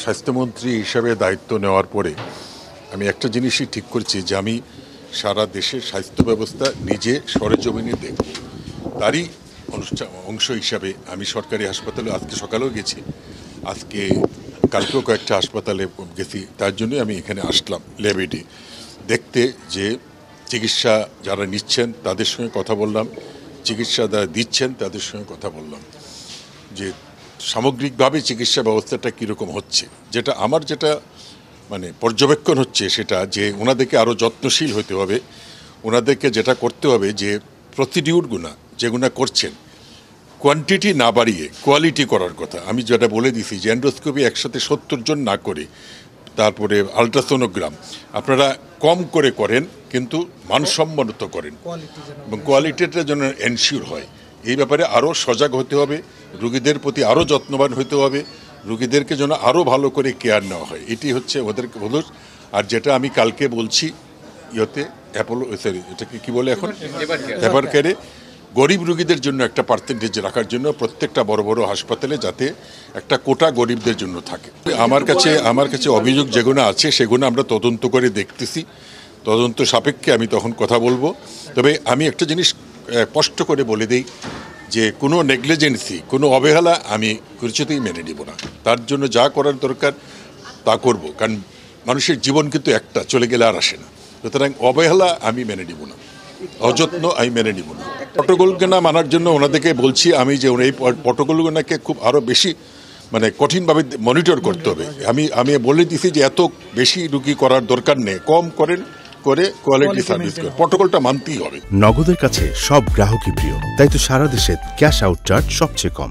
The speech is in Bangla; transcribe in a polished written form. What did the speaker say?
স্বাস্থ্যমন্ত্রী হিসাবে দায়িত্ব নেওয়ার পরে আমি একটা জিনিসই ঠিক করছি যে আমি সারা দেশের স্বাস্থ্য ব্যবস্থা নিজে সরেজমিনে দেখব। তারই অংশ হিসাবে আমি সরকারি হাসপাতালে আজকে সকালেও গেছি, আজকে কালকেও কয়েকটা হাসপাতালে গেছি। তার জন্যই আমি এখানে আসলাম ল্যাবেডে দেখতে যে চিকিৎসা যারা নিচ্ছেন তাদের সঙ্গে কথা বললাম, চিকিৎসা যারা দিচ্ছেন তাদের সঙ্গে কথা বললাম যে সামগ্রিকভাবে চিকিৎসা ব্যবস্থাটা কীরকম হচ্ছে। আমার যেটা পর্যবেক্ষণ হচ্ছে সেটা যে ওনাদেরকে আরও যত্নশীল হতে হবে, ওনাদেরকে যেটা করতে হবে যে প্রসিডিউরগুলো যেগুলো করছেন কোয়ান্টিটি না বাড়িয়ে কোয়ালিটি করার কথা। আমি যেটা বলে দিছি যে এন্ডোস্কোপি একসাথে 70 জন না করে, তারপরে আলট্রাসোনোগ্রাম আপনারা কম করে করেন কিন্তু মানসম্মত করেন এবং কোয়ালিটিটা যেন এনশিওর হয়। এই ব্যাপারে আরও সজাগ হতে হবে, রুগীদের প্রতি আরও যত্নবান হতে হবে, রুগীদেরকে যেন আরও ভালো করে কেয়ার নেওয়া হয়। এটি হচ্ছে ওদেরকে বলো। আর যেটা আমি কালকে বলছি অ্যাপোলো এটাকে কী বলে এখন এভার কেয়ারে গরিব রুগীদের জন্য একটা পার্সেন্টেজ রাখার জন্য প্রত্যেকটা বড় বড় হাসপাতালে যাতে একটা কোটা গরিবদের জন্য থাকে। আমার কাছে অভিযোগ যেগুলো আছে সেগুলো আমরা তদন্ত করে দেখতেছি, তদন্ত সাপেক্ষে আমি তখন কথা বলবো। তবে আমি একটা জিনিস স্পষ্ট করে বলে দিই যে কোনো নেগলিজেন্সি, কোনো অবহেলা আমি কিছুতেই মেনে নিব না। তার জন্য যা করার দরকার তা করব, কারণ মানুষের জীবন কিন্তু একটা, চলে গেলে আর আসে না। সুতরাং অবহেলা আমি মেনে নিব না, অযত্ন আমি মেনে নিব না। প্রটোকলকে না মানার জন্য ওনাদেরকে বলছি আমি যে এই প্রটোকলগুলোকে খুব আরও বেশি কঠিনভাবে মনিটর করতে হবে। আমি বলে দিছি যে এত বেশি রুগী করার দরকার নেই, কম করেন, করে কোয়ালিটি সার্ভিস করে প্রটোকলটা মানতেই হবে। নগদের কাছে সব গ্রাহকই প্রিয়, তাই তো সারা দেশে ক্যাশ আউট চার্জ সবচেয়ে কম।